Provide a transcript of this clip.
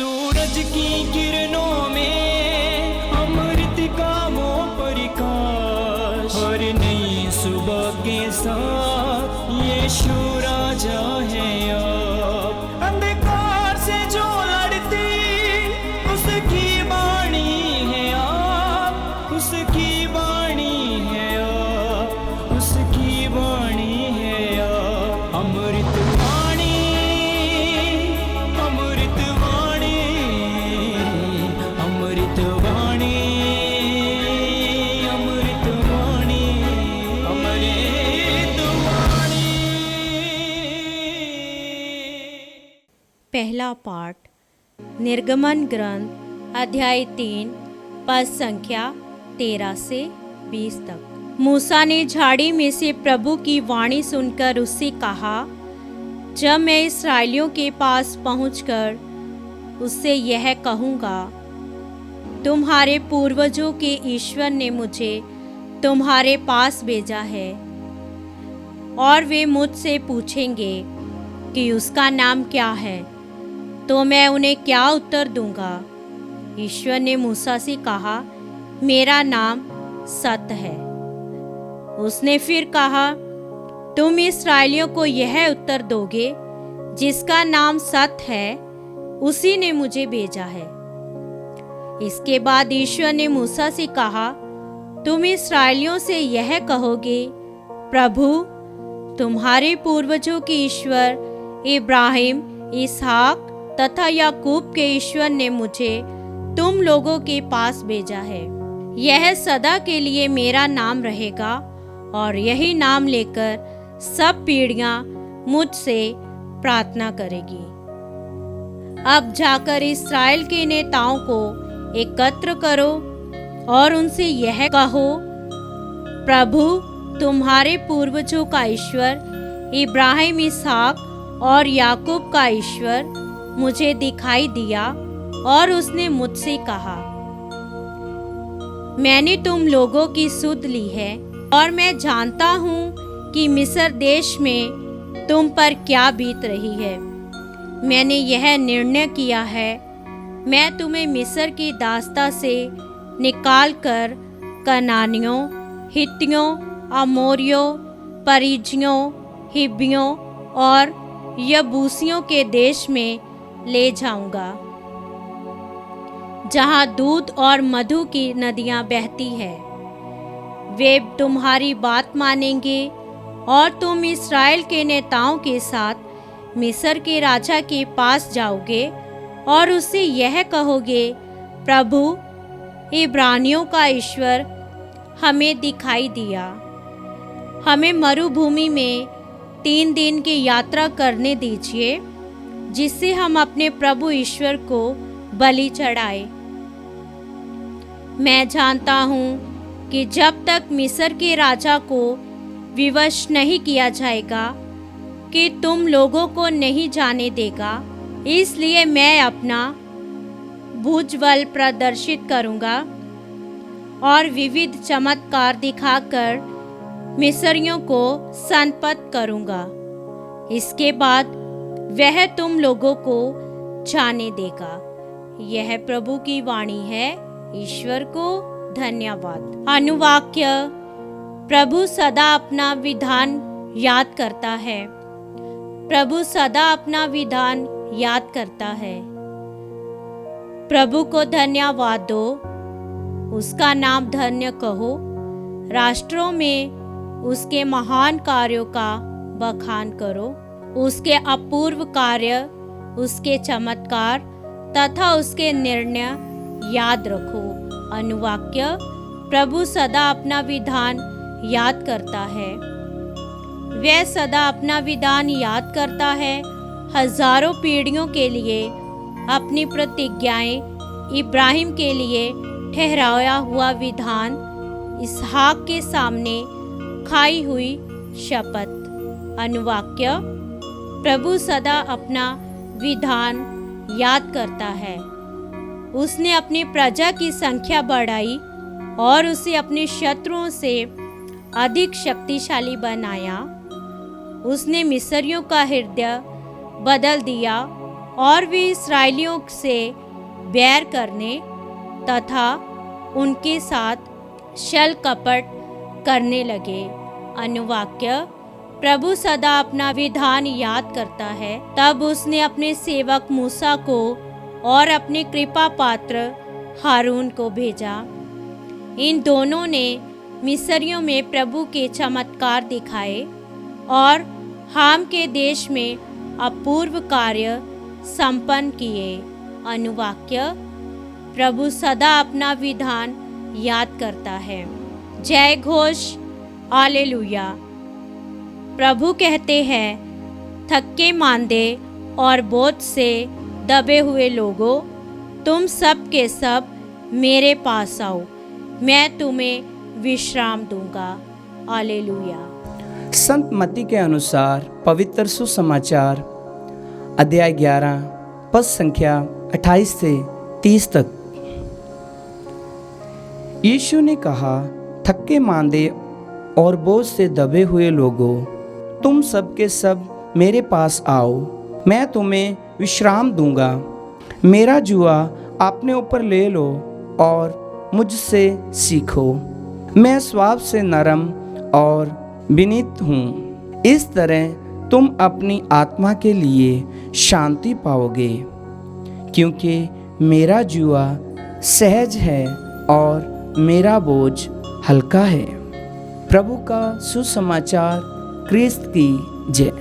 सूरज की किरणों में अमृत का वो प्रकाश, हर नई सुबह के साथ यीशु राजा है अब। अंधकार से जो लड़ती उसकी वाणी है आप, उसकी वाणी है आप, उसकी वाणी है आप। अमृत वाणी, अमृत वाणी, अमृत वाणी, अमृत वाणी, अमृत वाणी। पहला पाठ निर्गमन ग्रंथ अध्याय 3 पद संख्या 13 से 20 तक। मूसा ने झाड़ी में से प्रभु की वाणी सुनकर उससे कहा, जब मैं इस्राएलियों के पास पहुंचकर उससे यह कहूँगा, तुम्हारे पूर्वजों के ईश्वर ने मुझे तुम्हारे पास भेजा है, और वे मुझसे पूछेंगे कि उसका नाम क्या है, तो मैं उन्हें क्या उत्तर दूंगा? ईश्वर ने मूसा से कहा, मेरा नाम सत है। उसने फिर कहा, तुम इस्राएलियों को यह उत्तर दोगे, जिसका नाम सत है उसी ने मुझे भेजा है। इसके बाद ईश्वर ने मूसा से कहा, तुम इस्राएलियों से यह कहोगे, प्रभु तुम्हारे पूर्वजों के ईश्वर इब्राहिम, इसहाक तथा याकूब के ईश्वर ने मुझे तुम लोगों के पास भेजा है। यह सदा के लिए मेरा नाम रहेगा, और यही नाम लेकर सब पीढ़ियां मुझसे प्रार्थना करेगी। अब जाकर इस्राएल के नेताओं को एकत्र करो और उनसे यह कहो, प्रभु तुम्हारे पूर्वजों का ईश्वर इब्राहिम, इसहाक और याकूब का ईश्वर मुझे दिखाई दिया, और उसने मुझसे कहा, मैंने तुम लोगों की सुध ली है, और मैं जानता हूँ कि मिस्र देश में तुम पर क्या बीत रही है। मैंने यह निर्णय किया है, मैं तुम्हें मिस्र की दास्ता से निकालकर कनानियों, हित्तियों, अमोरियों, परिज्जियों, हिब्बियों और यबूसियों के देश में ले जाऊंगा, जहां दूध और मधु की नदियां बहती है। वे तुम्हारी बात मानेंगे, और तुम इस्राएल के नेताओं के साथ मिस्र के राजा के पास जाओगे और उससे यह कहोगे, प्रभु इब्रानियों का ईश्वर हमें दिखाई दिया। हमें मरुभूमि में 3 दिन की यात्रा करने दीजिए, जिससे हम अपने प्रभु ईश्वर को बलि चढ़ाए। मैं जानता हूँ कि जब तक मिस्र के राजा को विवश नहीं किया जाएगा कि तुम लोगों को नहीं जाने देगा, इसलिए मैं अपना भुजबल प्रदर्शित करूँगा और विविध चमत्कार दिखाकर मिस्रियों को संतप्त करूँगा। इसके बाद वह तुम लोगों को जाने देगा। यह प्रभु की वाणी है। ईश्वर को धन्यवाद। अनुवाक्य, प्रभु सदा अपना विधान याद करता है। प्रभु सदा अपना विधान याद करता है। प्रभु को धन्यवाद दो, उसका नाम धन्य कहो। राष्ट्रों में उसके महान कार्यों का बखान करो, उसके अपूर्व कार्य, उसके चमत्कार तथा उसके निर्णय याद रखो। अनुवाक्य, प्रभु सदा अपना विधान याद करता है। वह सदा अपना विधान याद करता है, हजारों पीढ़ियों के लिए अपनी प्रतिज्ञाएं, इब्राहिम के लिए ठहराया हुआ विधान, इसहाक के सामने खाई हुई शपथ। अनुवाक्य, प्रभु सदा अपना विधान याद करता है। उसने अपनी प्रजा की संख्या बढ़ाई और उसे अपने शत्रुओं से अधिक शक्तिशाली बनाया। उसने मिस्रियों का हृदय बदल दिया और वे इसराइलियों से बैर करने तथा उनके साथ छल कपट करने लगे। अनुवाक्य: प्रभु सदा अपना विधान याद करता है। तब उसने अपने सेवक मूसा को और अपने कृपा पात्र हारून को भेजा। इन दोनों ने मिस्रियों में प्रभु के चमत्कार दिखाए और हाम के देश में अपूर्व कार्य संपन्न किए। अनुवाक्य: प्रभु सदा अपना विधान याद करता है। जय घोष हालेलुया। प्रभु कहते हैं, थके मांदे और बोझ से दबे हुए लोगों, तुम सब के सब मेरे पास आओ, मैं तुम्हें विश्राम दूंगा। हालेलुया। संत मत्ती के अनुसार पवित्र सुसमाचार अध्याय 11 पद संख्या 28 से 30 तक। यीशु ने कहा, थके मांदे और बोझ से दबे हुए लोगों, तुम सब के सब मेरे पास आओ, मैं तुम्हें विश्राम दूंगा। मेरा जुआ अपने ऊपर ले लो और मुझसे सीखो, मैं स्वभाव से नरम और विनीत हूँ। इस तरह तुम अपनी आत्मा के लिए शांति पाओगे, क्योंकि मेरा जुआ सहज है और मेरा बोझ हल्का है। प्रभु का सुसमाचार क्रिस्त की जय।